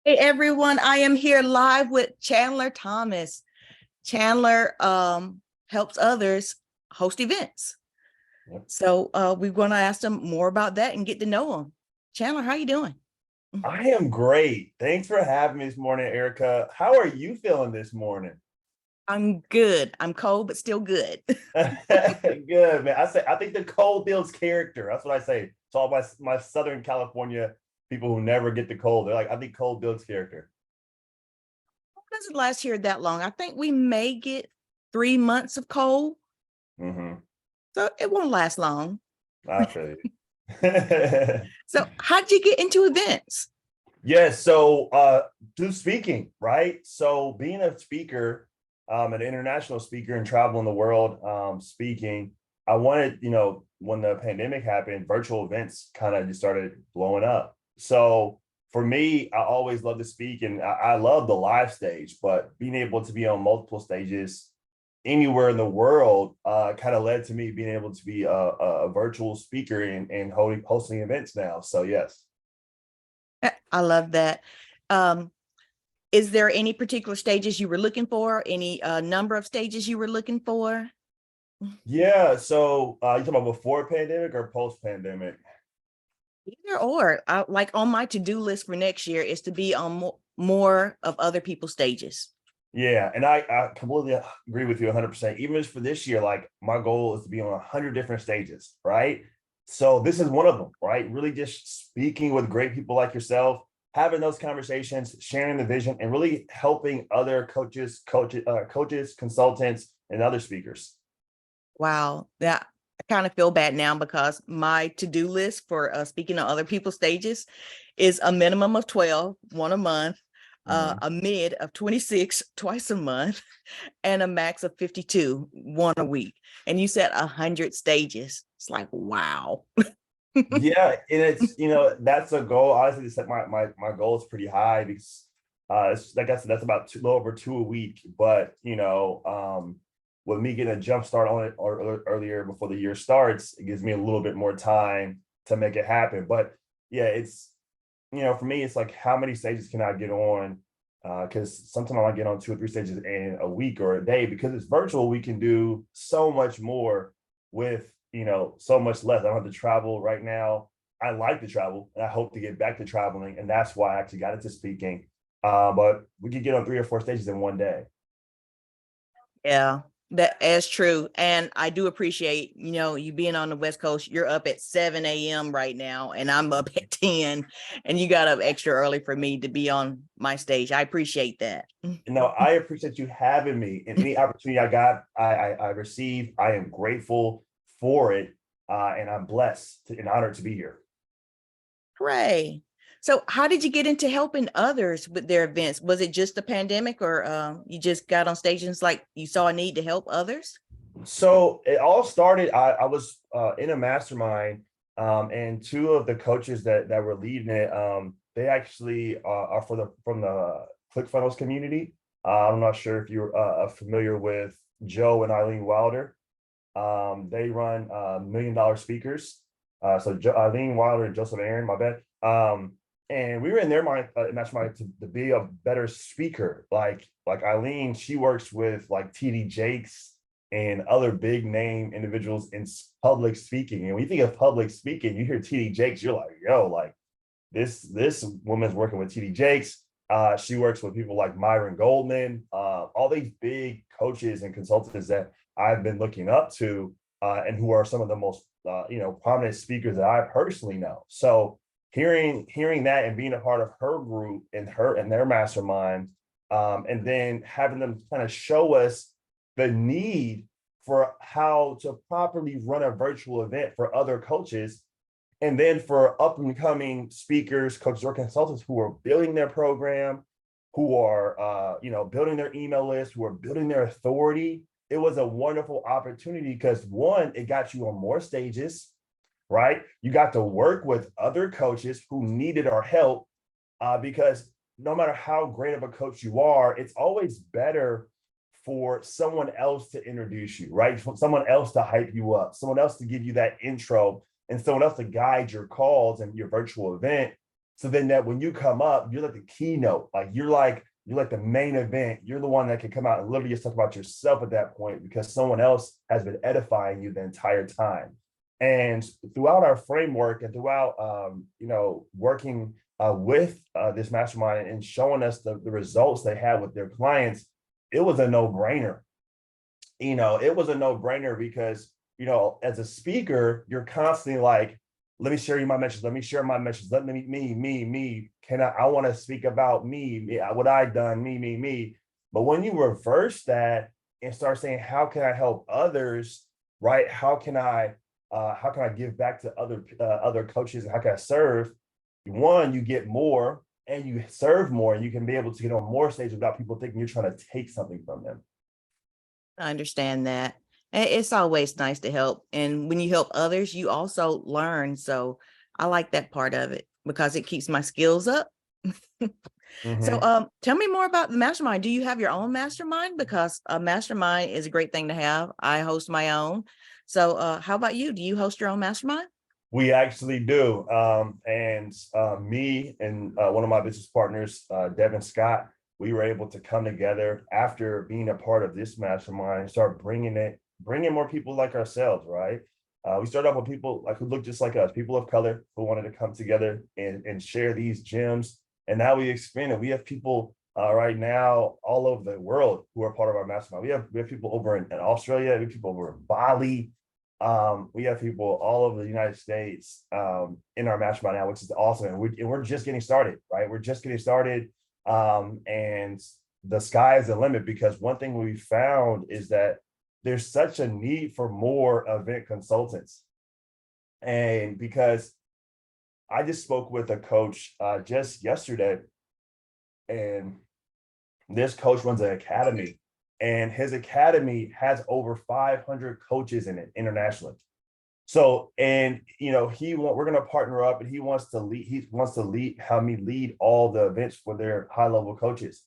Hey everyone, I am here live with Chandler Thomas. Chandler helps others host events. Yep. So we're going to ask them more about that and get to know them. Chandler, how you doing? I am great. Thanks for having me this morning, Erica. How are you feeling this morning? I'm good. I'm cold, but still good. Good, man. I think the cold builds character. That's what I say to all my Southern California people who never get the cold. They're like, I think cold builds character. It doesn't last here that long. I think we may get 3 months of cold, Hmm. so it won't last long. I feel you. So how'd you get into events? Yes, so do speaking, right? So being a speaker, an international speaker and traveling the world speaking, I wanted, when the pandemic happened, virtual events kind of just started blowing up. So for me, I always love to speak and I love the live stage, but being able to be on multiple stages anywhere in the world kind of led to me being able to be a virtual speaker and hosting events now. So yes. I love that. Um, is there any particular stages you were looking for? Any number of stages you were looking for? Yeah. So you talking about before pandemic or post pandemic? Either or. Like on my to-do list for next year is to be on more of other people's stages. Yeah, and I completely agree with you 100%. Even just for this year, like my goal is to be on 100 different stages, right? So this is one of them, right? Really just speaking with great people like yourself, having those conversations, sharing the vision, and really helping other coaches, consultants, and other speakers. Wow. Yeah. I kind of feel bad now because my to-do list for speaking on other people's stages is a minimum of 12, one a month, Mhm. a mid of 26 twice a month, and a max of 52, one a week. And you said 100 stages. It's like, wow. Yeah, and it's that's a goal. Honestly, set my goal is pretty high because it's like I said, that's about little over two a week. But with me getting a jump start on it or earlier before the year starts, it gives me a little bit more time to make it happen. But yeah, it's for me, it's like how many stages can I get on? Because sometimes I might get on two or three stages in a week or a day. Because it's virtual, we can do so much more with so much less. I don't have to travel right now. I like to travel and I hope to get back to traveling. And that's why I actually got into speaking. But we could get on three or four stages in one day. Yeah, that is true. And I do appreciate, you being on the West Coast. You're up at 7 a.m. right now, and I'm up at 10, and you got up extra early for me to be on my stage. I appreciate that. I appreciate you having me, and any opportunity I got, I received. I am grateful for it, and I'm blessed and honored to be here. Hooray. So how did you get into helping others with their events? Was it just the pandemic, or you just got on stations like you saw a need to help others? So it all started. I was in a mastermind, and two of the coaches that were leading it, they actually are from the ClickFunnels community. I'm not sure if you're familiar with Joe and Eileen Wilder. They run $1 million speakers. So Eileen Wilder and Joseph Aaron, my bad. And we were in their mind, mastermind to be a better speaker. Like Eileen, she works with like TD Jakes and other big name individuals in public speaking. And when you think of public speaking, you hear TD Jakes, you're like, yo, like this woman's working with TD Jakes. She works with people like Myron Goldman, all these big coaches and consultants that I've been looking up to, and who are some of the most prominent speakers that I personally know. So hearing that and being a part of her group and their mastermind, and then having them kind of show us the need for how to properly run a virtual event for other coaches, and then for up and coming speakers, coaches, or consultants who are building their program, who are building their email list, who are building their authority. It was a wonderful opportunity because one, it got you on more stages, right? You got to work with other coaches who needed our help, because no matter how great of a coach you are, it's always better for someone else to introduce you, right? For someone else to hype you up, someone else to give you that intro, and someone else to guide your calls and your virtual event. So then that when you come up, you're like the keynote, like you're like the main event. You're the one that can come out and literally just talk about yourself at that point because someone else has been edifying you the entire time. And throughout our framework and throughout, working with this mastermind and showing us the results they had with their clients, it was a no-brainer. It was a no-brainer because, as a speaker, you're constantly like, let me share you my message. Let me share my message. Let me. I want to speak about me, what I've done, me. But when you reverse that and start saying, how can I help others, right? How can I give back to other coaches, and how can I serve? One, you get more and you serve more, and you can be able to get on more stage without people thinking you're trying to take something from them. I understand that. It's always nice to help. And when you help others, you also learn. So I like that part of it because it keeps my skills up. So tell me more about the mastermind. Do you have your own mastermind? Because a mastermind is a great thing to have. I host my own. So how about you? Do you host your own mastermind? We actually do. And me and one of my business partners, Devin Scott, we were able to come together after being a part of this mastermind, start bringing more people like ourselves, right? We started off with people like who look just like us, people of color who wanted to come together and share these gems. And now we expanded. We have people right now all over the world who are part of our mastermind. We have people over in Australia, we have people over in Bali. We have people all over the United States in our mastermind now, which is awesome. And we're just getting started, right? We're just getting started. And the sky is the limit, because one thing we found is that there's such a need for more event consultants. And because I just spoke with a coach just yesterday, and this coach runs an academy, and his academy has over 500 coaches in it internationally. So, and we're going to partner up, and he wants to help me lead all the events for their high level coaches.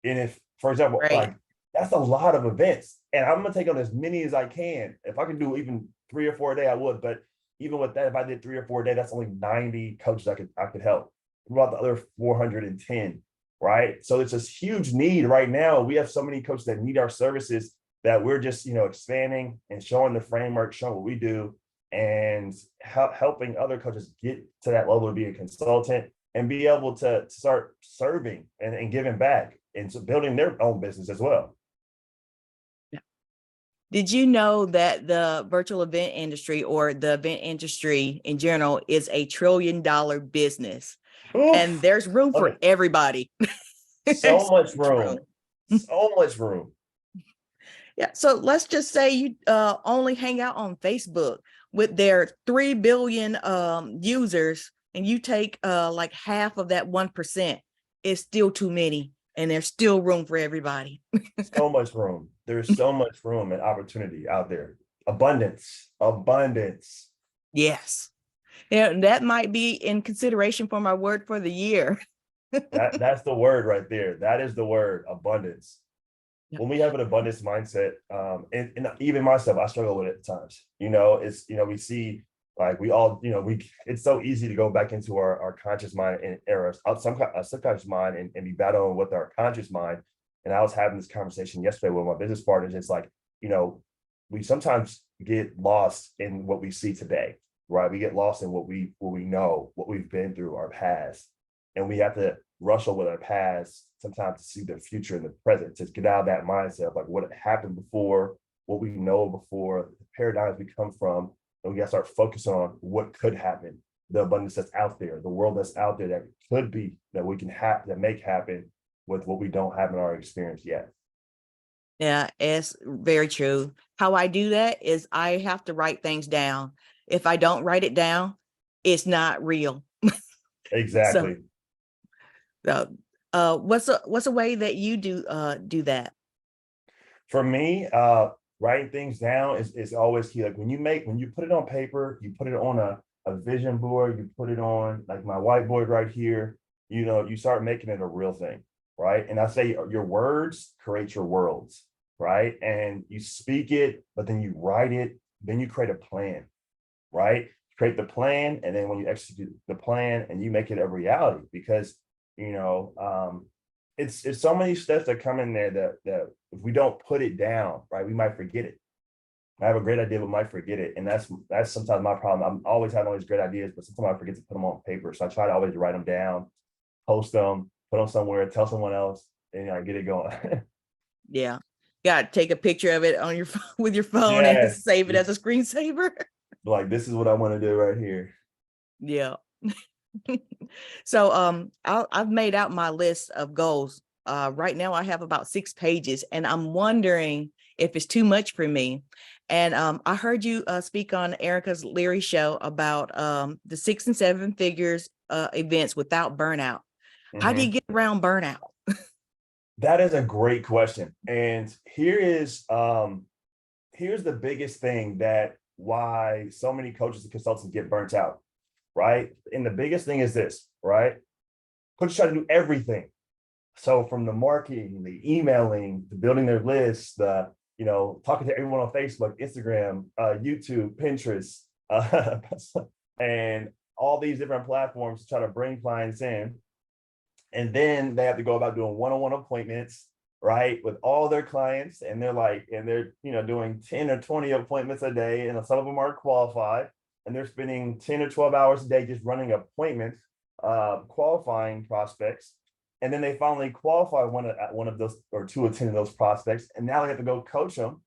And if, for example, Right. like that's a lot of events, and I'm going to take on as many as I can. If I could do even 3 or 4 a day, I would. But even with that, if I did 3 or 4 a day, that's only 90 coaches I could help. What about the other 410? Right. So it's this huge need right now. We have so many coaches that need our services that we're just, expanding and showing the framework, showing what we do, and helping other coaches get to that level to be a consultant and be able to start serving and giving back, and so building their own business as well. Did you know that the virtual event industry, or the event industry in general, is $1 trillion business? Oof, and there's room for everybody. So much room. So much room. Yeah. So let's just say you only hang out on Facebook with their 3 billion users, and you take like half of that 1%. It's still too many, and there's still room for everybody. So much room. There's so much room and opportunity out there. Abundance. Yes. Yeah, that might be in consideration for my word for the year. That's the word right there. That is the word, abundance. Yep. When we have an abundance mindset, and even myself, I struggle with it at times. We see, like, we all, it's so easy to go back into our conscious mind and our subconscious mind and be battling with our conscious mind. And I was having this conversation yesterday with my business partners. It's like, we sometimes get lost in what we see today, right? We get lost in what we know, what we've been through, our past. And we have to wrestle with our past sometimes to see the future and the present, to get out of that mindset of like what happened before, what we know before, the paradigms we come from. And we got to start focusing on what could happen, the abundance that's out there, the world that's out there that could be, that we can make happen with what we don't have in our experience yet. Yeah, it's very true. How I do that is I have to write things down. If I don't write it down, it's not real. Exactly. So what's a way that you do that? For me, writing things down is always key. Like when you put it on paper, you put it on a vision board, you put it on like my whiteboard right here, you start making it a real thing, right? And I say your words create your worlds, right? And you speak it, but then you write it, then you create a plan, right? create the plan, and then when you execute the plan and you make it a reality, because it's so many steps that come in there that if we don't put it down, right, we might forget it. I have a great idea, but might forget it. And that's sometimes my problem. I'm always having all these great ideas, but sometimes I forget to put them on paper. So I try to always write them down, post them, put them somewhere, tell someone else, and I get it going. Yeah. Got to take a picture of it on your with your phone and Yes. save it as a screensaver. Like, this is what I want to do right here. Yeah. So I've made out my list of goals. Right now I have about 6 pages, and I'm wondering if it's too much for me. And I heard you speak on Erica's Leary show about the 6 and 7 figures events without burnout. How do you get around burnout? That is a great question. And here's the biggest thing that why so many coaches and consultants get burnt out, right? And the biggest thing is this, right? Coaches try to do everything. So from the marketing, the emailing, the building their lists, the talking to everyone on Facebook, Instagram, YouTube, Pinterest, and all these different platforms to try to bring clients in. And then they have to go about doing one-on-one appointments, right, with all their clients. And they're doing 10 or 20 appointments a day. And some of them are qualified. And they're spending 10 or 12 hours a day just running appointments, qualifying prospects. And then they finally qualify one of those or 2 or 10 of those prospects. And now they have to go coach them.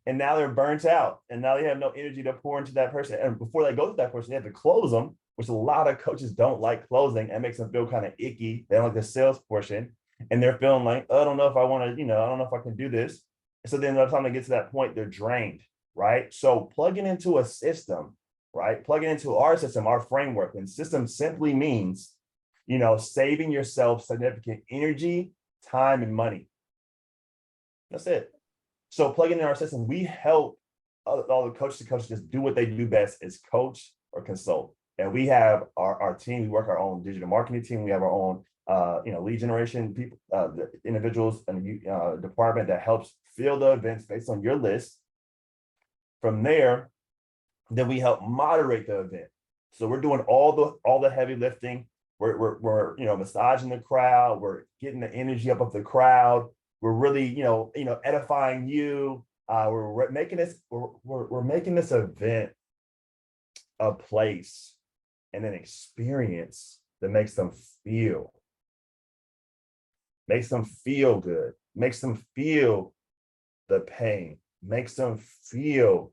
And now they're burnt out. And now they have no energy to pour into that person. And before they go to that person, they have to close them, which a lot of coaches don't like closing. It makes them feel kind of icky. They don't like the sales portion. And they're feeling like, oh, I don't know if I want to, I don't know if I can do this. And so then by the time they get to that point, they're drained, right? So plugging into a system, right? Plugging into our system, our framework. And system simply means, saving yourself significant energy, time, and money. That's it. So plugging in our system, we help all the coaches just do what they do best, is coach or consult. And we have our team. We work our own digital marketing team. We have our own lead generation people, the individuals and department that helps fill the events based on your list. From there, then we help moderate the event. So we're doing all the heavy lifting. We're massaging the crowd. We're getting the energy up of the crowd. We're really edifying you. We're making this event a place and an experience that makes them feel good, makes them feel the pain, makes them feel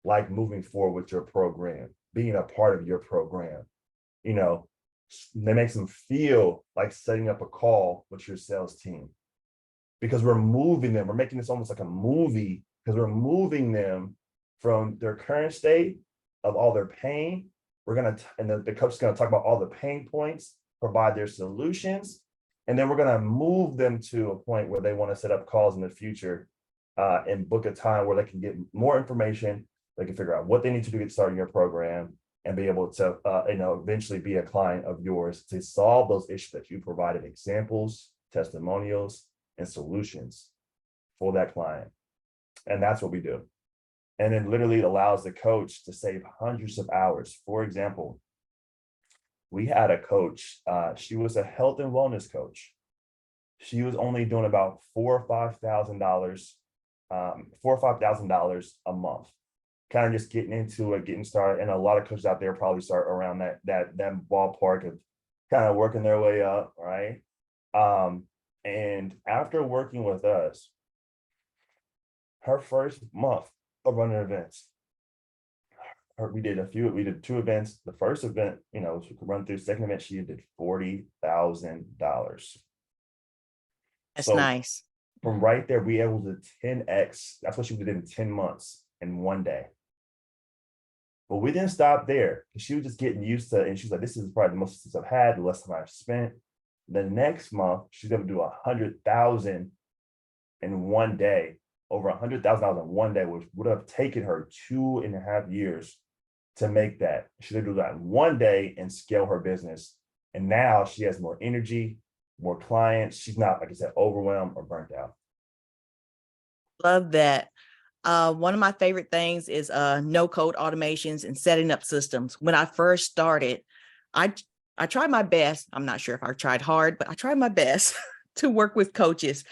like moving forward with your program, being a part of your program. That makes them feel like setting up a call with your sales team, because we're moving them. We're making this almost like a movie, because we're moving them from their current state of all their pain. The coach is going to talk about all the pain points, provide their solutions, and then we're going to move them to a point where they want to set up calls in the future and book a time where they can get more information. They can figure out what they need to do to get started in your program and be able to, eventually be a client of yours to solve those issues that you provided examples, testimonials, and solutions for that client. And that's what we do. And then literally it allows the coach to save hundreds of hours. For example, we had a coach, she was a health and wellness coach. She was only doing about $4,000 or $5,000 a month, kind of just getting into it, getting started. And a lot of coaches out there probably start around that ballpark of kind of working their way up, right? And after working with us, her first month of running events, we did 2 events. The first event, she could run through. Second event, she did $40,000. That's So nice. from right there, we able to 10x. That's what she did in 10 months in one day. But we didn't stop there, because she was just getting used to it. And she was like, this is probably the most success I've had, the less time I've spent. The next month, she's able to do 100,000 in one day, over $100,000 in one day, which would have taken her 2.5 years to make that. She did do that in one day and scale her business. And now she has more energy, more clients. She's not, like I said, overwhelmed or burnt out. Love that. One of my favorite things is no code automations and setting up systems. When I first started, I I tried my best. I'm not sure if I tried hard, but I tried my best to work with coaches.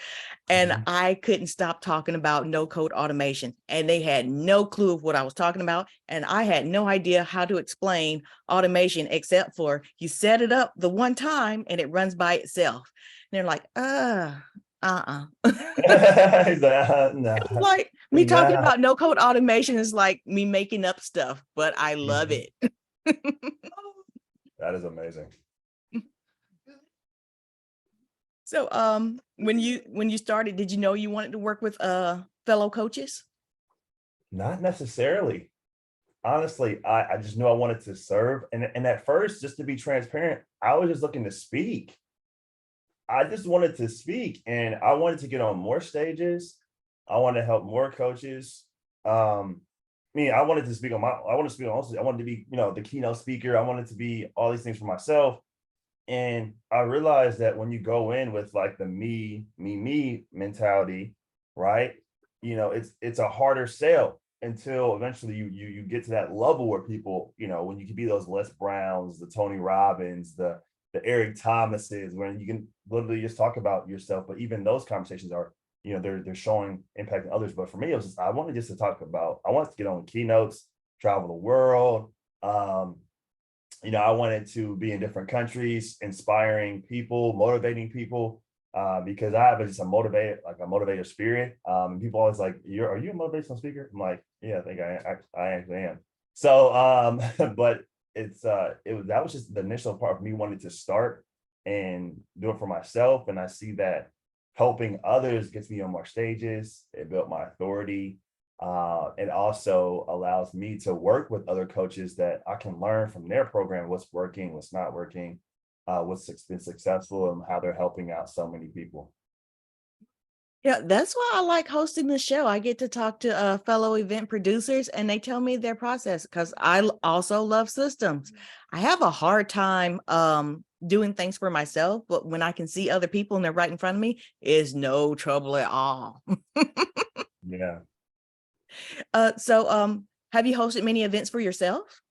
And Mhm. I couldn't stop talking about no code automation. And they had no clue of what I was talking about. And I had no idea how to explain automation except for you set it up the one time and it runs by itself. And they're like, He's like, nah, like me talking nah. about no code automation is like me making up stuff, but I love Mhm. it. That is amazing. So when you started, did you know you wanted to work with fellow coaches? Not necessarily. Honestly, I just knew I wanted to serve. And at first, just to be transparent, I was just looking to speak. I just wanted to speak and I wanted to get on more stages. I wanted to help more coaches. I wanted to speak on I wanted to speak on, I wanted to be, the keynote speaker. I wanted to be all these things for myself. And I realized that when you go in with like the me mentality, right? It's a harder sell until eventually you get to that level where people, when you can be those Les Browns, the Tony Robbins, the Eric Thomases, when you can literally just talk about yourself. But even those conversations are, they're showing impact in others. But for me, it was just I wanted just to talk about, I wanted to get on keynotes, travel the world. Um, I wanted to be in different countries, inspiring people, motivating people, because I have just a motivator spirit. And people always like, are you a motivational speaker? I'm like, yeah, I think I actually am. So, but that was just the initial part of me wanting to start and do it for myself. And I see that helping others gets me on more stages. It built my authority. It also allows me to work with other coaches that I can learn from their program, what's working, what's not working, what's been successful, and how they're helping out so many people. Yeah, that's why I like hosting the show. I get to talk to fellow event producers and they tell me their process because also love systems. I have a hard time doing things for myself, but when I can see other people and they're right in front of me, is no trouble at all. Yeah, So have you hosted many events for yourself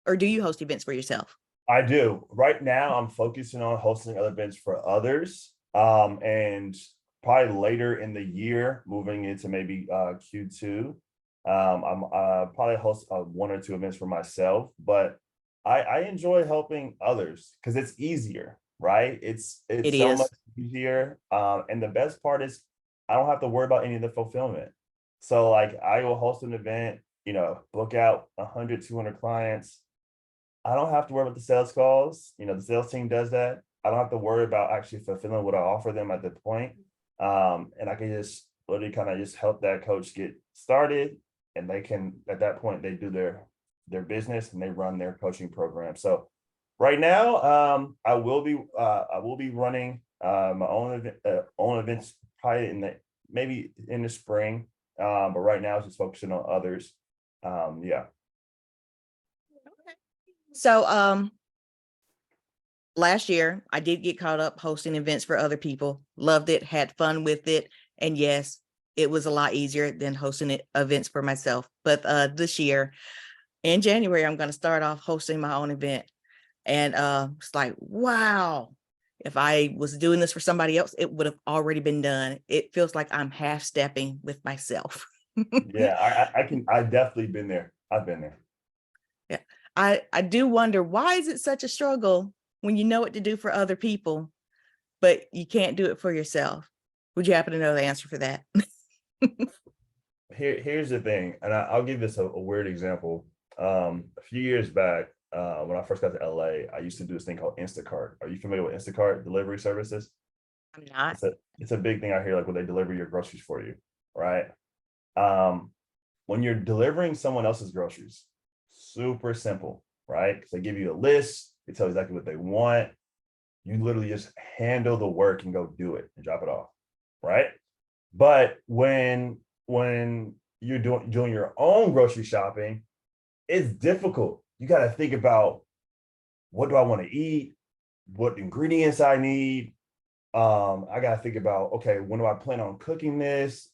or do you host events for yourself? I do. Right now, I'm focusing on hosting other events for others. And probably later in the year, moving into maybe Q2, I'm probably host one or two events for myself. But I enjoy helping others because it's easier, right? It It's so much is. easier. And the best part is I don't have to worry about any of the fulfillment. So like I will host an event, book out 100, 200 clients. I don't have to worry about the sales calls. The sales team does that. I don't have to worry about actually fulfilling what I offer them at the point. And I can just literally kind of just help that coach get started. And they can, at that point, they do their business and they run their coaching program. So right now, I will be running my own events probably maybe in the spring. But right now it's just focusing on others. Yeah. So last year I did get caught up hosting events for other people, loved it, had fun with it. And yes, it was a lot easier than hosting events for myself. But this year in January, I'm going to start off hosting my own event. And it's like, wow, if I was doing this for somebody else, it would have already been done. It feels like I'm half stepping with myself. Yeah, I definitely been there. I've been there. Yeah. I do wonder, why is it such a struggle when you know what to do for other people, but you can't do it for yourself? Would you happen to know the answer for that? Here's the thing, and I'll give this a weird example. A few years back, when I first got to LA, I used to do this thing called Instacart. Are you familiar with Instacart delivery services? I'm not. It's a big thing out here, like when they deliver your groceries for you, right? Um, when you're delivering someone else's groceries, super simple, right? Because they give you a list, they tell you exactly what they want. You literally just handle the work and go do it and drop it off, right? But when you're doing your own grocery shopping, it's difficult. You got to think about, what do I want to eat? What ingredients I need? I got to think about, okay, when do I plan on cooking this?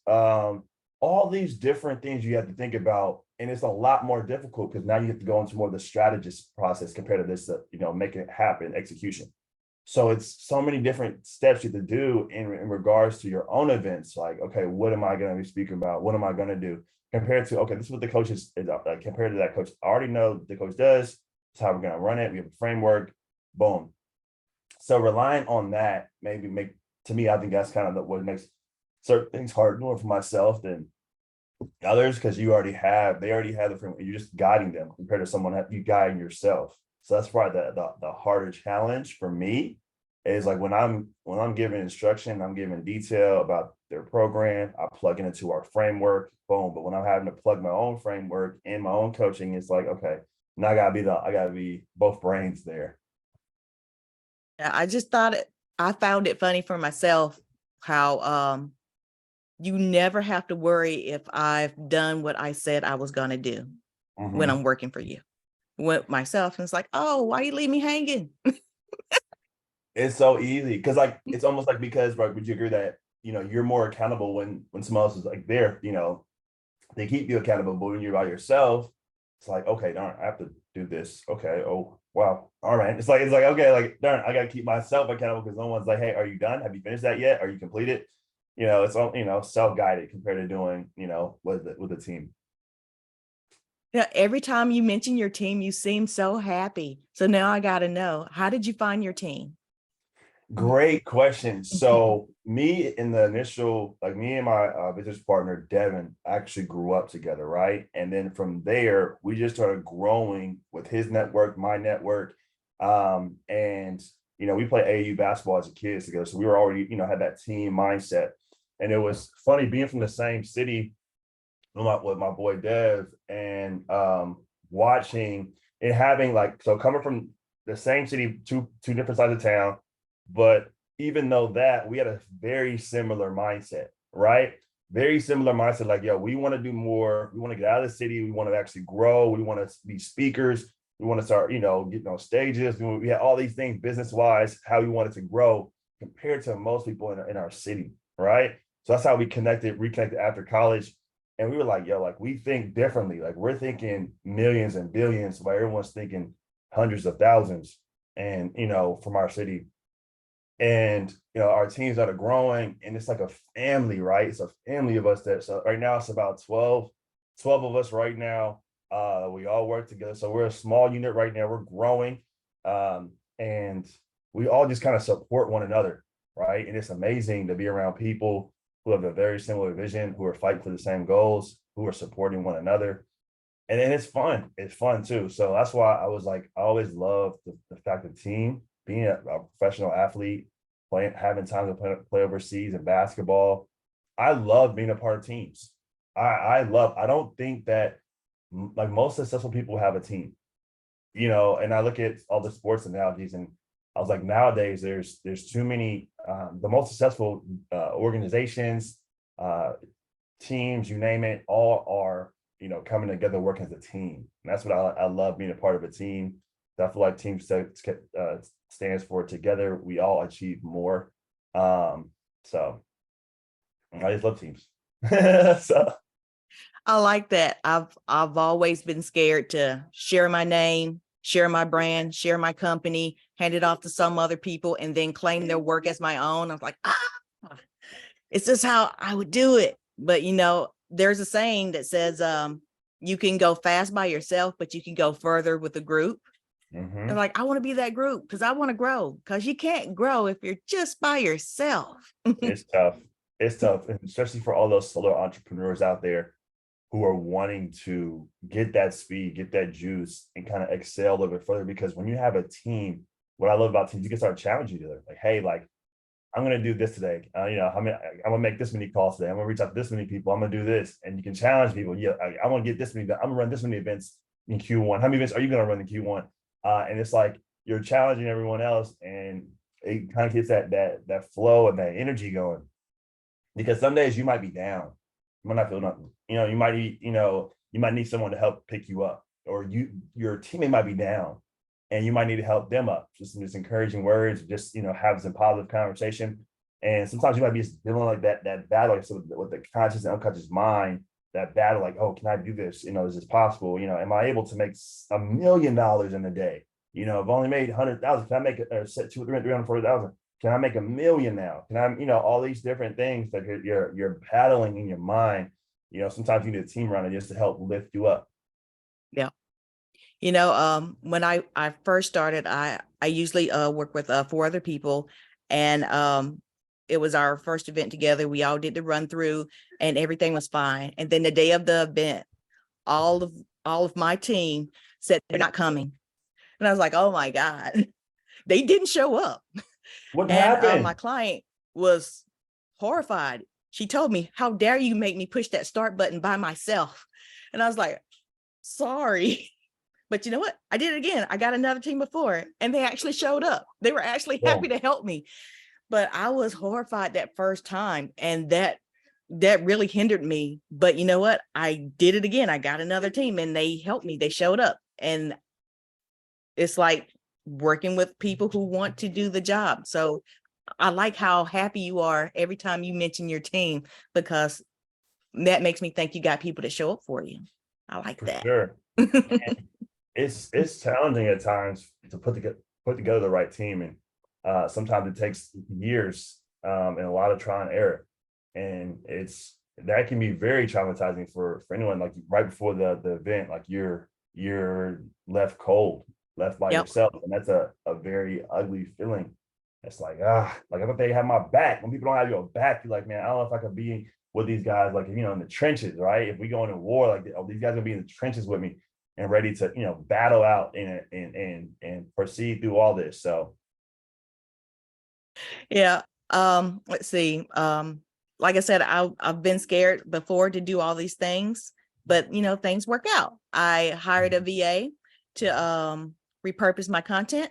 all these different things you have to think about. And it's a lot more difficult because now you have to go into more of the strategist process compared to this, make it happen, execution. So it's so many different steps you have to do in regards to your own events. Like, okay, what am I going to be speaking about? What am I going to do? Compared to, okay, this is what the coach is compared to that coach. I already know what the coach does. It's how we're going to run it. We have a framework. Boom. So relying on that to me, I think that's kind of what makes certain things hard more for myself than others, because they already have the framework. You're just guiding them compared to someone you guiding yourself. So that's probably the harder challenge for me is like when I'm giving instruction, I'm giving detail about their program, I plug it into our framework, boom. But when I'm having to plug my own framework and my own coaching, it's like, okay, now I gotta be both brains there. Yeah, I found it funny for myself how you never have to worry if I've done what I said I was gonna do when I'm working for you. With myself, and it's like, oh, why you leave me hanging? It's so easy because like it's almost like, because like, would you agree that you're more accountable when someone else is like there, they keep you accountable, but when you're by yourself, it's like, okay, darn, I have to do this. Okay, oh wow, all right. It's like okay, like darn, I gotta keep myself accountable because no one's like, hey, are you done? Have you finished that yet? Are you completed? It's all self-guided compared to doing with a team. Yeah, every time you mention your team, you seem so happy. So now I got to know, how did you find your team? Great question. So me and my business partner, Devin, actually grew up together, right? And then from there, we just started growing with his network, my network. And we played AAU basketball as a kids together. So we were already, had that team mindset. And it was funny being from the same city with my boy Dev, and watching and having coming from the same city, two different sides of town. But even though that, we had a very similar mindset, right? Very similar mindset. Like, yo, we want to do more. We want to get out of the city. We want to actually grow. We want to be speakers. We want to start, getting on stages. We had all these things business wise, how we wanted to grow compared to most people in our city, right? So that's how we reconnected after college. And we were like, yo, like we think differently. Like we're thinking millions and billions, while everyone's thinking hundreds of thousands. And, from our city. And our teams that are growing, and it's like a family, right? It's a family of us so right now it's about 12 of us right now. We all work together, so we're a small unit right now. We're growing, and we all just kind of support one another, right? And it's amazing to be around people who have a very similar vision, who are fighting for the same goals, who are supporting one another. And then it's fun too. So that's why I was like, I always love the fact of team, being a professional athlete, having time to play overseas in basketball. I love being a part of teams. I don't think that like most successful people have a team, and I look at all the sports analogies, and I was like, nowadays there's too many, the most successful organizations, teams, you name it, all are, coming together, working as a team. And that's what I love, being a part of a team. I feel like team stands for together, we all achieve more. So I just love teams. So I like that. I've always been scared to share my name, share my brand, share my company, hand it off to some other people, and then claim their work as my own. I was like, it's just how I would do it. But there's a saying that says, you can go fast by yourself, but you can go further with a group. And like, I want to be that group because I want to grow, because you can't grow if you're just by yourself. it's tough. It's tough, and especially for all those solo entrepreneurs out there who are wanting to get that speed, get that juice, and kind of excel a little bit further. Because when you have a team, what I love about teams, you can start challenging each other. Like, hey, like I'm going to do this today. I'm going to make this many calls today. I'm going to reach out to this many people. I'm going to do this. And you can challenge people. Yeah, I want to get this many. I'm going to run this many events in Q1. How many events are you going to run in Q1? And it's like you're challenging everyone else, and it kind of gets that flow and that energy going. Because some days you might be down, you might not feel nothing. You might need someone to help pick you up, or your teammate might be down, and you might need to help them up. Just encouraging words, just have some positive conversation. And sometimes you might be dealing like that battle like, so with the conscious and unconscious mind, that battle, like, oh, can I do this? Is this possible? Am I able to make $1 million in a day? I've only made 100,000. Can I make it or set 340,000? Can I make 1 million now? Can I, all these different things that you're battling in your mind. Sometimes you need a team around it just to help lift you up. Yeah. When I first started, I usually work with 4 other people, and it was our first event together. We all did the run through, and everything was fine. And then the day of the event, all of my team said they're not coming, and I was like, oh my God, they didn't show up. What And happened? my client was horrified. She told me, how dare you make me push that start button by myself? And I was like, sorry. But you know what? I did it again. I got another team before, and they actually showed up. They were actually happy Boom. to help me. But I was horrified that first time, and that really hindered me. But you know what? I did it again. I got another team, and they helped me. They showed up. And it's like working with people who want to do the job. So I like how happy you are every time you mention your team, because that makes me think you got people that show up for you. I like For that. sure. It's challenging at times to put together the right team, and sometimes it takes years and a lot of trial and error, and that can be very traumatizing for anyone. Like right before the event, like you're left cold, left by Yep. yourself, and that's a very ugly feeling. It's like like I thought they had my back. When people don't have your back, you're like, man, I don't know if I could be with these guys, like in the trenches, right? If we go into war, like, oh, these guys gonna be in the trenches with me and ready to battle out and proceed through all this. So Yeah. Let's see. Like I said, I've been scared before to do all these things, but things work out. I hired a VA to repurpose my content.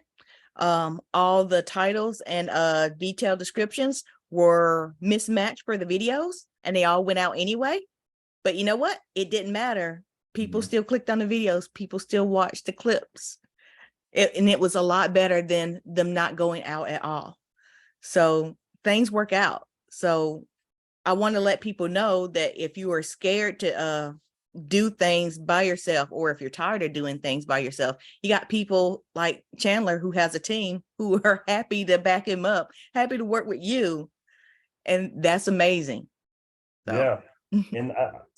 All the titles and detailed descriptions were mismatched for the videos, and they all went out anyway. But you know what? It didn't matter. People still clicked on the videos. People still watched the clips. And it was a lot better than them not going out at all. So things work out. So I want to let people know that if you are scared to do things by yourself, or if you're tired of doing things by yourself, you got people like Chandler who has a team who are happy to back him up, happy to work with you. And that's amazing. So yeah, and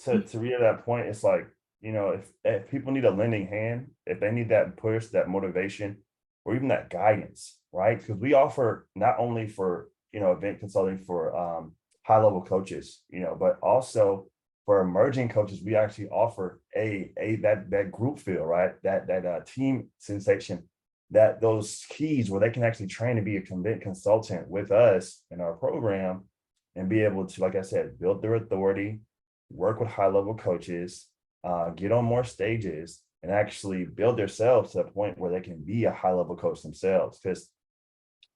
to read that point, it's like if people need a lending hand, if they need that push, that motivation, or even that guidance, right? Because we offer not only for event consulting for high level coaches, but also for emerging coaches, we actually offer that group feel, right? That team sensation, that those keys where they can actually train to be a consultant with us in our program and be able to, like I said, build their authority, work with high level coaches, get on more stages, and actually build themselves to a point where they can be a high level coach themselves. Because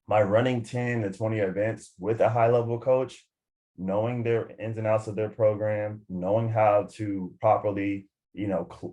my running 10 to 20 events with a high level coach, knowing their ins and outs of their program, knowing how to properly,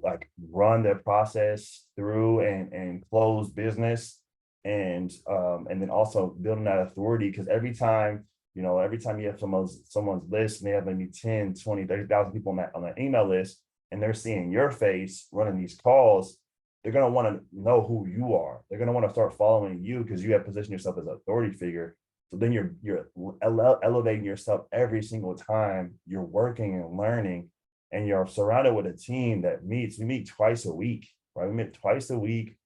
like run their process through and close business, and then also building that authority. Because every time you have someone's list and they have maybe 10, 20, 30,000 people on that email list, and they're seeing your face running these calls, they're going to want to know who you are. They're going to want to start following you because you have positioned yourself as an authority figure. So then you're elevating yourself every single time you're working and learning, and you're surrounded with a team that meets. We meet twice a week, right? We meet twice a week,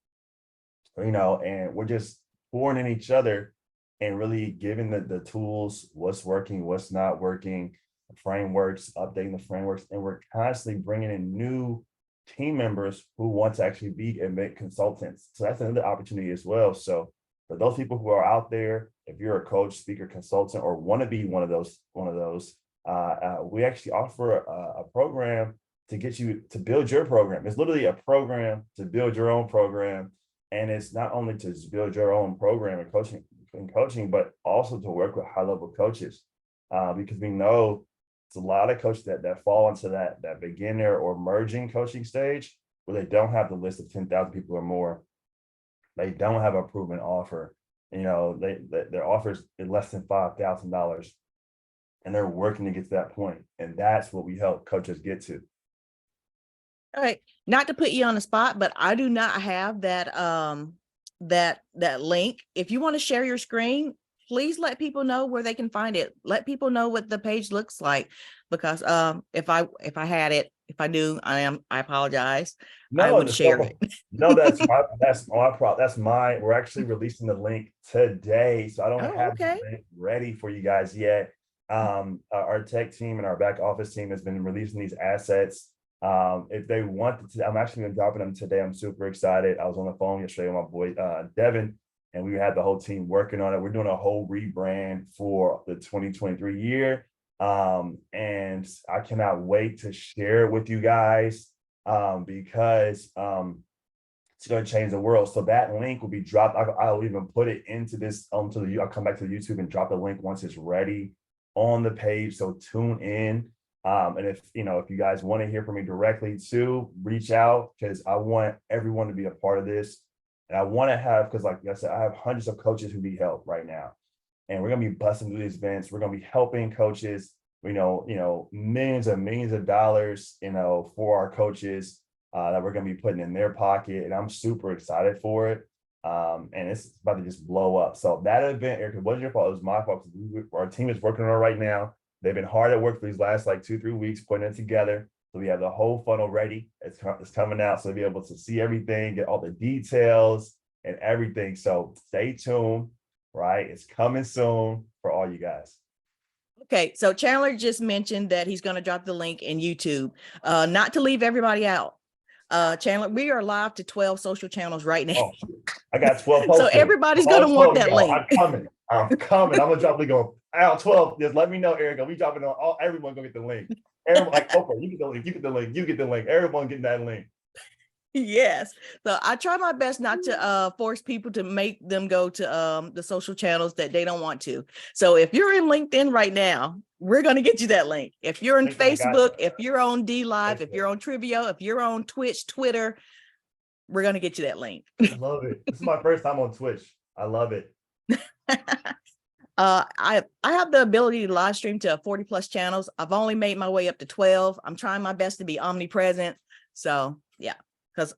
and we're just pouring in each other and really giving the tools, what's working, what's not working, frameworks, updating the frameworks, and we're constantly bringing in new team members who want to actually be event consultants. So that's another opportunity as well. So for those people who are out there, if you're a coach, speaker, consultant, or want to be one of those, we actually offer a program to get you to build your program. It's literally a program to build your own program. And it's not only to build your own program and coaching, but also to work with high level coaches, because we know it's a lot of coaches that fall into that beginner or emerging coaching stage where they don't have the list of 10,000 people or more. They don't have a proven offer. their offers is less than $5,000, and they're working to get to that point. And that's what we help coaches get to. All right. Not to put you on the spot, but I do not have that link. If you want to share your screen, please let people know where they can find it. Let people know what the page looks like, because if I had it, if I do, I apologize. I No, would share it. no, that's mine. We're actually releasing the link today, so I don't Oh, have the okay. link ready for you guys yet. Our tech team and our back office team has been releasing these assets. If they want to, I'm actually going to drop them today. I'm super excited. I was on the phone yesterday with my boy Devin, and we had the whole team working on it. We're doing a whole rebrand for the 2023 year. And I cannot wait to share it with you guys, because it's going to change the world. So that link will be dropped. I'll even put it into this I'll come back to the YouTube and drop the link once it's ready on the page. So tune in. And if you guys want to hear from me directly too, reach out, because I want everyone to be a part of this. And I want to have, because like I said, I have hundreds of coaches who need help right now. And we're going to be busting through these events. We're going to be helping coaches, millions and millions of dollars, for our coaches, that we're going to be putting in their pocket. And I'm super excited for it. And it's about to just blow up. So that event, Erica, wasn't your fault. It was my fault. Our team is working on it right now. They've been hard at work for these last like 2-3 weeks, putting it together. So we have the whole funnel ready. It's coming out. So you'll be able to see everything, get all the details and everything. So stay tuned, right? It's coming soon for all you guys. Okay, so Chandler just mentioned that he's going to drop the link in YouTube. Not to leave everybody out. Chandler, we are live to 12 social channels right now. Oh, I got 12 posted. So everybody's going to want that link. I'm coming. I'm going to drop the link on out 12. Just let me know, Erica. We dropping on everyone going to get the link. Everyone, like, Oprah, you get the link, you get the link, you get the link. Everyone getting that link. Yes. So I try my best not to force people to make them go to the social channels that they don't want to. So if you're in LinkedIn right now, we're going to get you that link. If you're in Facebook, if you're on D Live, if you're on Trivio, if you're on Twitch, Twitter, we're going to get you that link. I love it. This is my first time on Twitch. I love it. I have the ability to live stream to 40 plus channels. I've only made my way up to 12. I'm trying my best to be omnipresent. So yeah.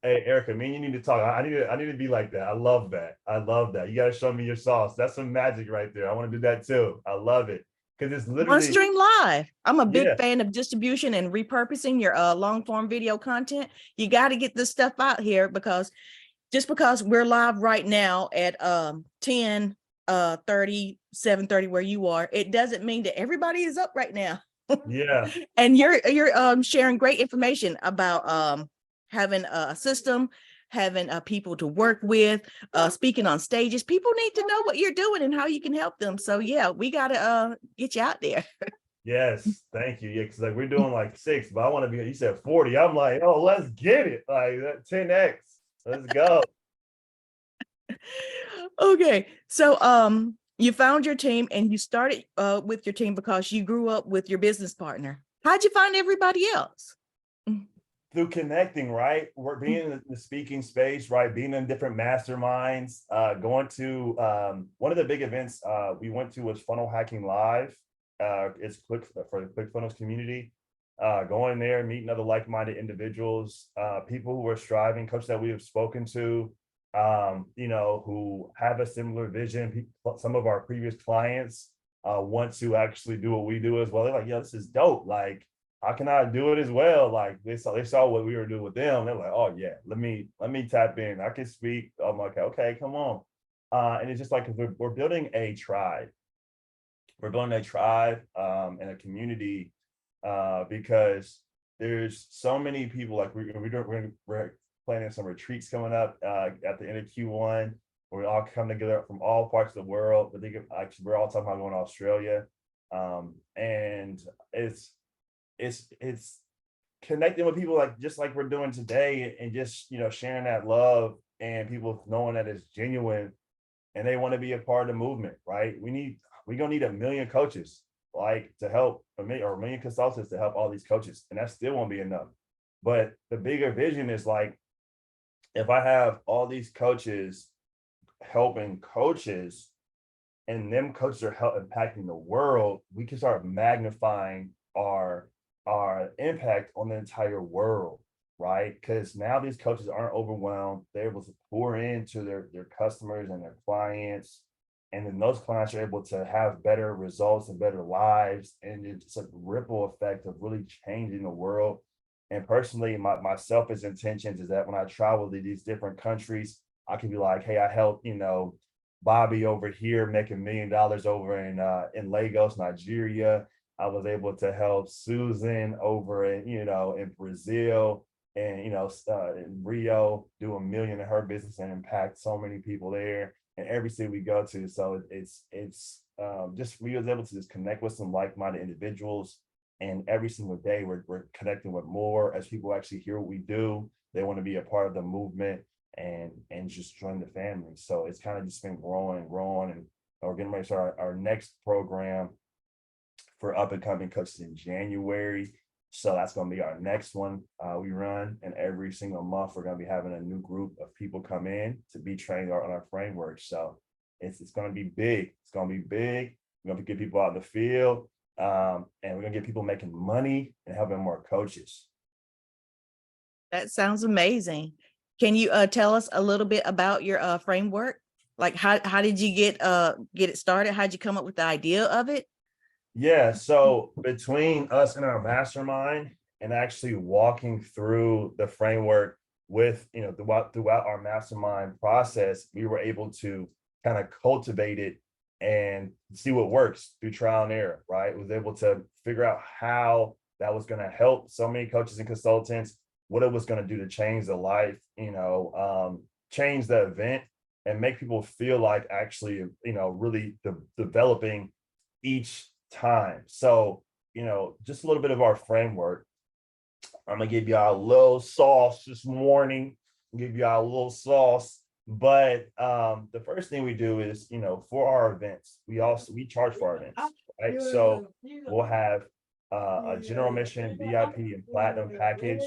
Hey, Erica, me and you need to talk. I need to be like that. I love that. I love that. You got to show me your sauce. That's some magic right there. I want to do that too. I love it, because it's literally on stream live. I'm a big fan of distribution and repurposing your long form video content. You got to get this stuff out here, because just because we're live right now at 10 30 7:30 where you are, it doesn't mean that everybody is up right now. Yeah. And you're sharing great information about having a system, having people to work with, speaking on stages. People need to know what you're doing and how you can help them. So yeah, we got to get you out there. Yes, thank you. Yeah, because like we're doing like 6, but I want to be, you said 40. I'm like, oh, let's get it. Like that 10x. Let's go. Okay. So you found your team, and you started with your team because you grew up with your business partner. How'd you find everybody else? Through connecting, right? We're being in the speaking space, right? Being in different masterminds, going to one of the big events we went to was Funnel Hacking Live. It's quick for the ClickFunnels community. Going there, meeting other like-minded individuals, people who are striving, coaches that we have spoken to, who have a similar vision. Some of our previous clients want to actually do what we do as well. They're like, yo, this is dope. Like, how can I do it as well? Like they saw what we were doing with them. They're like, oh yeah, let me tap in. I can speak. I'm like, okay, come on. And it's just like we're building a tribe. We're building a tribe and a community because there's so many people. Like we're planning some retreats coming up at the end of Q1. Where we all come together from all parts of the world. But we're all talking about going to Australia, and it's connecting with people like just like we're doing today, and just sharing that love, and people knowing that it's genuine and they want to be a part of the movement, right? We're gonna need 1 million coaches like to help, or 1 million consultants to help all these coaches, and that still won't be enough. But the bigger vision is like, if I have all these coaches helping coaches and them coaches are impacting the world, we can start magnifying our impact on the entire world, right? Because now these coaches aren't overwhelmed. They're able to pour into their customers and their clients. And then those clients are able to have better results and better lives. And it's a ripple effect of really changing the world. And personally, my selfish intentions is that when I travel to these different countries, I can be like, hey, I helped, Bobby over here make $1 million over in Lagos, Nigeria. I was able to help Susan over in Brazil and in Rio do $1 million in her business and impact so many people there and every city we go to. So it's just we was able to just connect with some like-minded individuals, and every single day we're connecting with more as people actually hear what we do. They want to be a part of the movement and just join the family. So it's kind of just been growing and growing, and we're getting ready to start our next program for up and coming coaches in January. So that's going to be our next one we run. And every single month, we're going to be having a new group of people come in to be trained on our framework. So it's going to be big. It's going to be big. We're going to get people out in the field, and we're going to get people making money and helping more coaches. That sounds amazing. Can you tell us a little bit about your framework? Like how did you get it started? How'd you come up with the idea of it? Yeah, so between us and our mastermind and actually walking through the framework with, throughout our mastermind process, we were able to kind of cultivate it and see what works through trial and error, right? Was able to figure out how that was going to help so many coaches and consultants, what it was going to do to change the life, change the event and make people feel like actually, really developing each time. So, just a little bit of our framework. I'm gonna give y'all a little sauce this morning, give y'all a little sauce. But the first thing we do is, for our events, we charge for our events, right? So we'll have a general admission, VIP, and platinum package.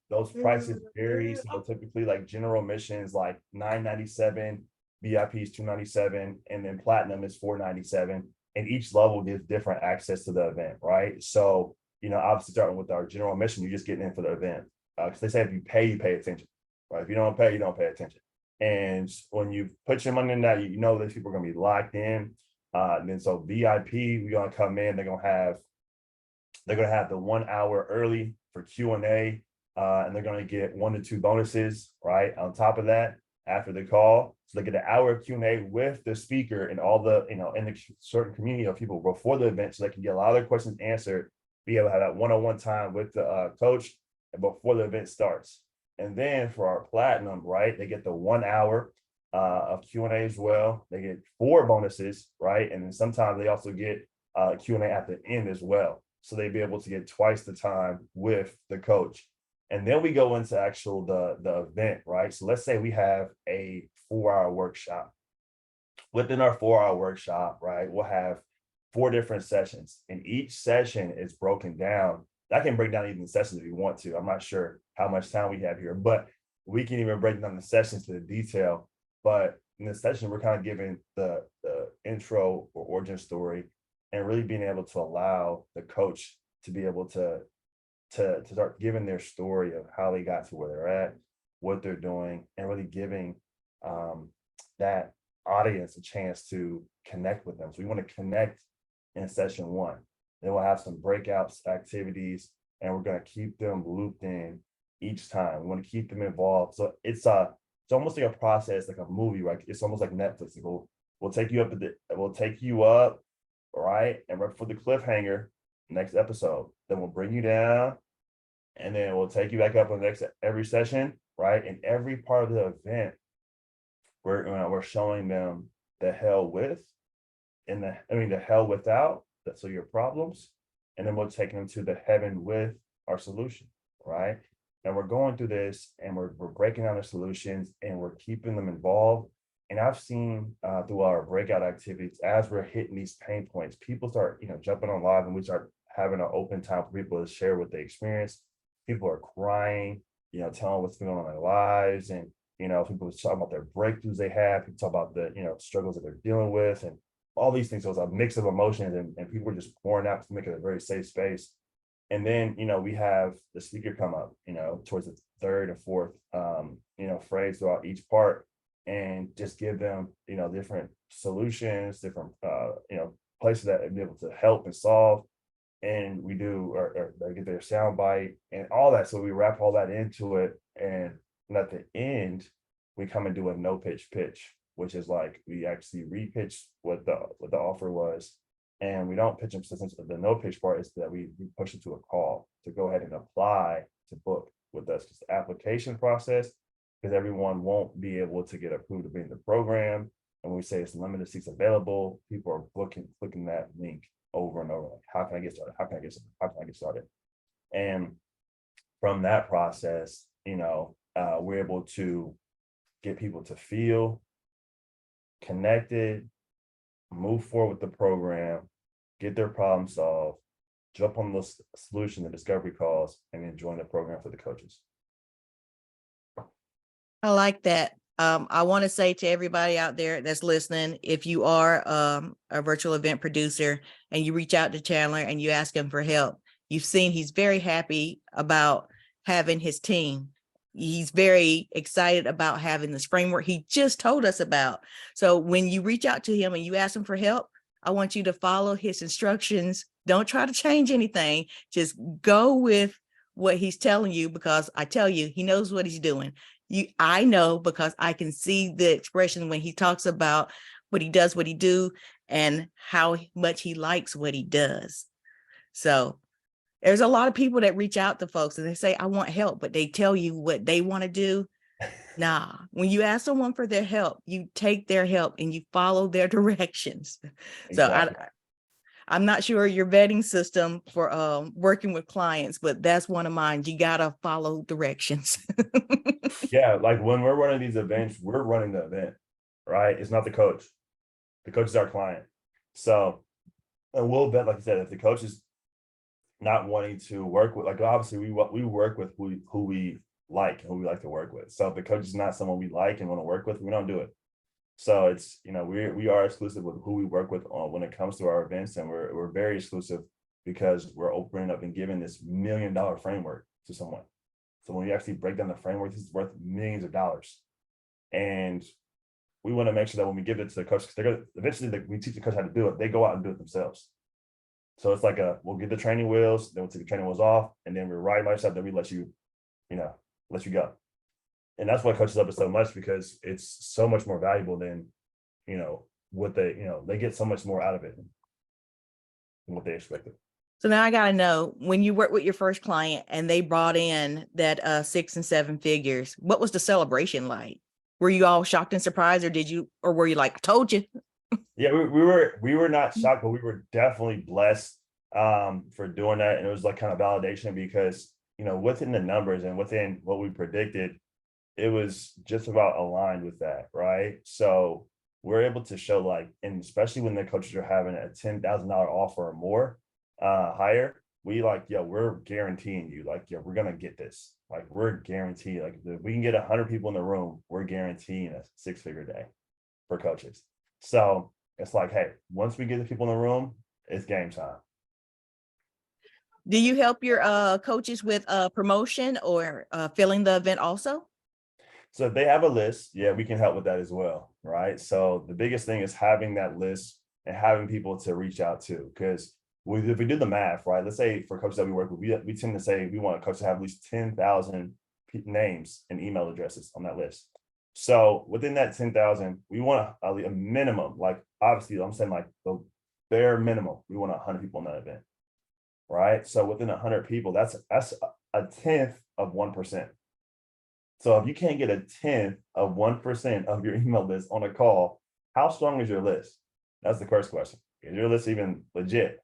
Those prices vary. So typically, like general admission is like $997, VIP is $297, and then platinum is $497. And each level gives different access to the event, right? So, obviously starting with our general admission, you're just getting in for the event. Because they say if you pay attention, right? If you don't pay, you don't pay attention. And when you put your money in that, those people are going to be locked in. And then so VIP, we're going to come in. They're going to have the 1 hour early for Q&A, and they're going to get 1 to 2 bonuses, right? On top of that, after the call. So they get an hour of Q&A with the speaker and all the, in the certain community of people before the event, so they can get a lot of their questions answered, be able to have that one-on-one time with the coach and before the event starts. And then for our platinum, right, they get the 1 hour of Q&A as well. They get 4 bonuses, right? And then sometimes they also get Q&A at the end as well. So they'd be able to get twice the time with the coach. And then we go into actual the event, right? So let's say we have a 4-hour workshop. Within our 4-hour workshop, right, we'll have 4 different sessions, and each session is broken down. I can break down even the sessions if you want to. I'm not sure how much time we have here, but we can even break down the sessions to the detail. But in this session, we're kind of giving the intro or origin story and really being able to allow the coach to be able to start giving their story of how they got to where they're at, what they're doing, and really giving that audience a chance to connect with them. So we want to connect in session 1. Then we'll have some breakouts activities, and we're going to keep them looped in each time. We want to keep them involved. So it's almost like a process, like a movie, right? It's almost like Netflix. We'll take you up, right? And right for the cliffhanger, next episode. Then we'll bring you down, and then we'll take you back up on the next every session, right? And every part of the event, we're showing them the hell with, and the hell without. So your problems, and then we'll take them to the heaven with our solution, right? And we're going through this, and we're breaking down the solutions, and we're keeping them involved. And I've seen through our breakout activities, as we're hitting these pain points, people start, jumping on live, and we start having an open time for people to share what they experience. People are crying, telling what's going on in their lives, and People talk about their breakthroughs they have, people talk about the, struggles that they're dealing with and all these things. So it's a mix of emotions and people are just pouring out to make it a very safe space. And then, we have the speaker come up, towards the third and fourth, phrase throughout each part and just give them, different solutions, different, places that they'll be able to help and solve. And we do, or they get their sound bite and all that. So we wrap all that into it. And at the end, we come and do a no pitch, which is like we actually repitch what the offer was. And we don't pitch them, since the no pitch part is that we push it to a call to go ahead and apply to book with us. Because the application process, because everyone won't be able to get approved to be in the program. And when we say it's limited seats available, people are clicking that link over and over. Like, how can I get started? How can I get started? How can I get started? And from that process, we're able to get people to feel connected, move forward with the program, get their problem solved, jump on the solution, the discovery calls, and then join the program for the coaches. I like that. I want to say to everybody out there that's listening, if you are a virtual event producer and you reach out to Chandler and you ask him for help, you've seen he's very happy about having his team. He's very excited about having this framework he just told us about. So when you reach out to him and you ask him for help, I want you to follow his instructions. Don't try to change anything. Just go with what he's telling you, because I tell you, he knows what he's doing. I know, because I can see the expression when he talks about what he does, what he do, and how much he likes what he does. So there's a lot of people that reach out to folks and they say, I want help, but they tell you what they want to do. Nah, when you ask someone for their help, you take their help and you follow their directions. Exactly. So I'm not sure your vetting system for working with clients, but that's one of mine. You got to follow directions. Yeah, like when we're running these events, we're running the event, right? It's not the coach. The coach is our client. So, and we'll bet, like I said, if the coach is not wanting to work with, like obviously we work with who we like and who we like to work with. So if the coach is not someone we like and want to work with, we don't do it. So it's, we are exclusive with who we work with when it comes to our events, and we're very exclusive because we're opening up and giving this $1 million framework to someone. So when you actually break down the framework, this is worth millions of dollars. And we want to make sure that when we give it to the coach, because they're going to eventually, we teach the coach how to do it, they go out and do it themselves. So it's like we'll get the training wheels, then we'll take the training wheels off, and then we're riding by yourself, then we let you go. And that's why coaches love it so much, because it's so much more valuable than, what they get so much more out of it than what they expected. So now I got to know, when you worked with your first client and they brought in that 6 and 7 figures, what was the celebration like? Were you all shocked and surprised, or were you like, I told you? Yeah, we were not shocked, but we were definitely blessed for doing that. And it was like kind of validation because, within the numbers and within what we predicted, it was just about aligned with that, right? So we're able to show, like, and especially when the coaches are having a $10,000 offer or more, higher, we like, yeah, we're guaranteeing you, like, yeah, we're gonna get this. Like, we're guaranteed, like, if we can get 100 people in the room, we're guaranteeing a 6-figure day for coaches. So it's like, hey, once we get the people in the room, it's game time. Do you help your coaches with promotion or filling the event also? So if they have a list, yeah, we can help with that as well, right? So the biggest thing is having that list and having people to reach out to, because if we do the math, right? Let's say for coaches that we work with, we tend to say we want a coach to have at least 10,000 names and email addresses on that list. So within that 10,000, we want a minimum, like obviously I'm saying like the bare minimum, we want 100 people in that event, right? So within 100 people, that's a tenth of 1%. So if you can't get a tenth of 1% of your email list on a call, how strong is your list? That's the first question. Is your list even legit?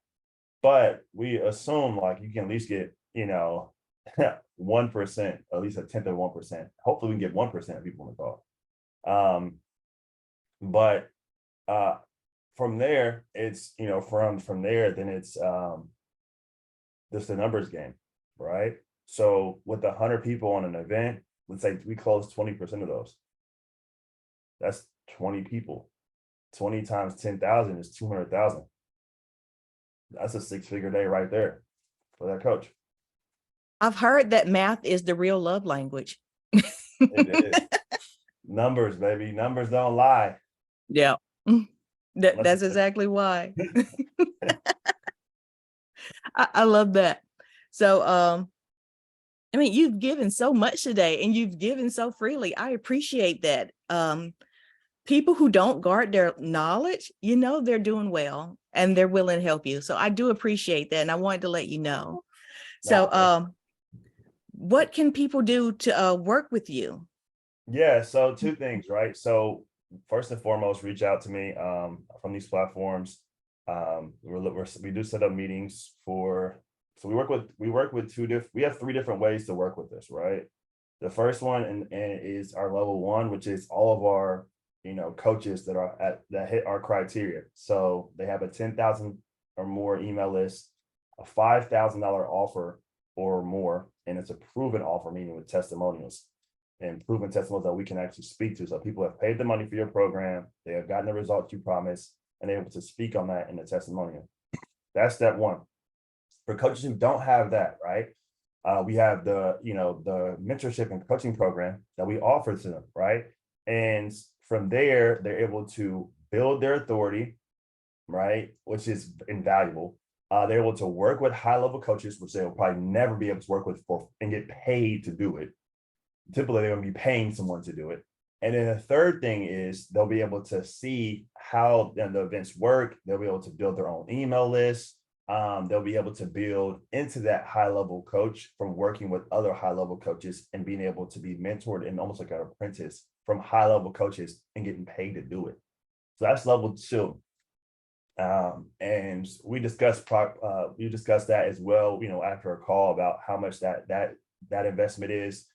But we assume like you can at least get, 1%, at least a tenth of 1%. Hopefully we can get 1% of people on the call. But from there, it's, from there, then it's just the numbers game, right? So with 100 people on an event, let's say we close 20% of those. That's 20 people. 20 times 10,000 is 200,000. That's a 6-figure day right there for that coach. I've heard that math is the real love language. It is. Numbers, baby. Numbers don't lie. Yeah. That's exactly why. I love that. So I mean, you've given so much today and you've given so freely. I appreciate that. People who don't guard their knowledge, they're doing well and they're willing to help you. So I do appreciate that. And I wanted to let you know. So what can people do to work with you? Yeah, so two things, right? So first and foremost, reach out to me from these platforms. We do set up meetings for, so we work with we have 3 different ways to work with this, right? The first one and is our level 1, which is all of our coaches that hit our criteria. So they have a 10,000 or more email list, a $5,000 offer or more, and it's a proven offer, meaning with testimonials and proven testimonials that we can actually speak to. So people have paid the money for your program, they have gotten the results you promised, and they're able to speak on that in the testimonial. That's step 1. For coaches who don't have that, right? We have the mentorship and coaching program that we offer to them, right? And from there, they're able to build their authority, right? Which is invaluable. They're able to work with high-level coaches, which they will probably never be able to work with and get paid to do it. Typically, they're going to be paying someone to do it. And then the third thing is they'll be able to see how the events work. They'll be able to build their own email list. They'll be able to build into that high-level coach from working with other high-level coaches and being able to be mentored and almost like an apprentice from high-level coaches and getting paid to do it. So that's level 2. And we discussed that as well, after a call about how much that investment is.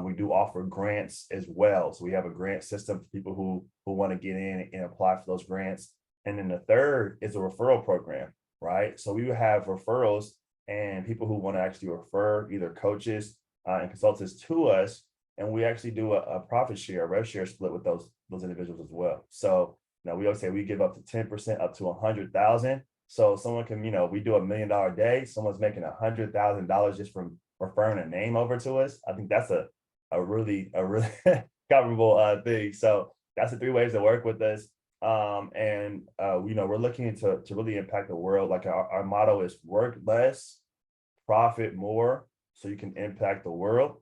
We do offer grants as well. So we have a grant system for people who want to get in and apply for those grants. And then the third is a referral program, right? So we would have referrals and people who want to actually refer either coaches and consultants to us. And we actually do a profit share, a rev share split with those individuals as well. So we always say we give up to 10% up to 100,000. So someone can, we do $1 million day. Someone's making $100,000 just from referring a name over to us. I think that's a really comfortable thing. So that's the 3 ways to work with us. We're looking to really impact the world. Like our motto is work less, profit more, so you can impact the world.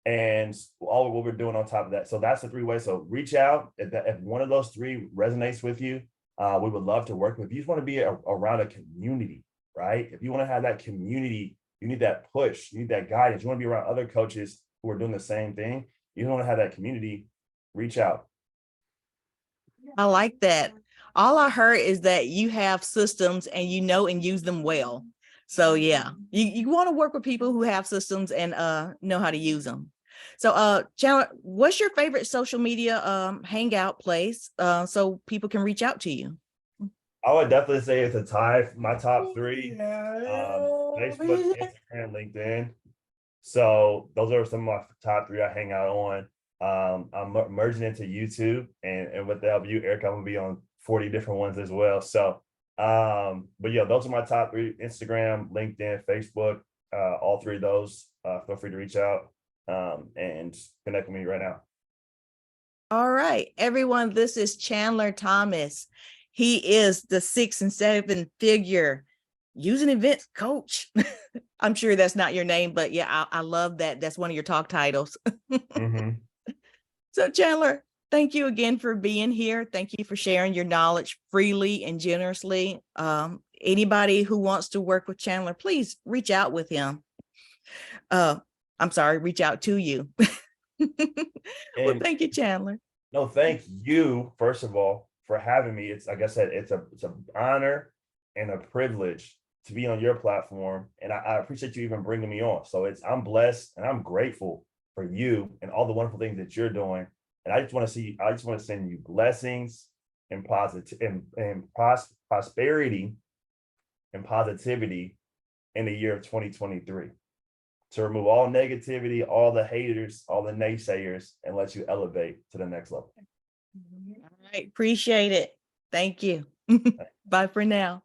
And all what we're doing on top of that. So that's the 3 ways. So reach out if one of those 3 resonates with you. We would love to work with you. You just want to be around a community, right? If you want to have that community, you need that push, you need that guidance. You want to be around other coaches who are doing the same thing. You want to have that community, reach out. I like that. All I heard is that you have systems and and use them well. So yeah, you want to work with people who have systems and know how to use them. So Chandler, what's your favorite social media hangout place so people can reach out to you? I would definitely say it's a tie. My top 3, Facebook, Instagram, LinkedIn. So those are some of my top 3 I hang out on. I'm merging into YouTube, and with the help of you, Eric, I'm gonna be on 40 different ones as well. So, but yeah, those are my top 3: Instagram, LinkedIn, Facebook. All 3 of those. Feel free to reach out and connect with me right now. All right, everyone, this is Chandler Thomas. He is the 6- and 7-figure using events coach. I'm sure that's not your name, but yeah, I love that. That's one of your talk titles. Mm-hmm. So Chandler, thank you again for being here. Thank you for sharing your knowledge freely and generously. Anybody who wants to work with Chandler, please reach out with him. Reach out to you. Well, And thank you, Chandler. no, thank you, first of all, for having me. It's like I said, it's an honor and a privilege to be on your platform. And I appreciate you even bringing me on. So I'm blessed and I'm grateful for you and all the wonderful things that you're doing. And I just want to send you blessings and prosperity and positivity in the year of 2023, to remove all negativity, all the haters, all the naysayers, and let you elevate to the next level. All right, appreciate it. Thank you. Bye for now.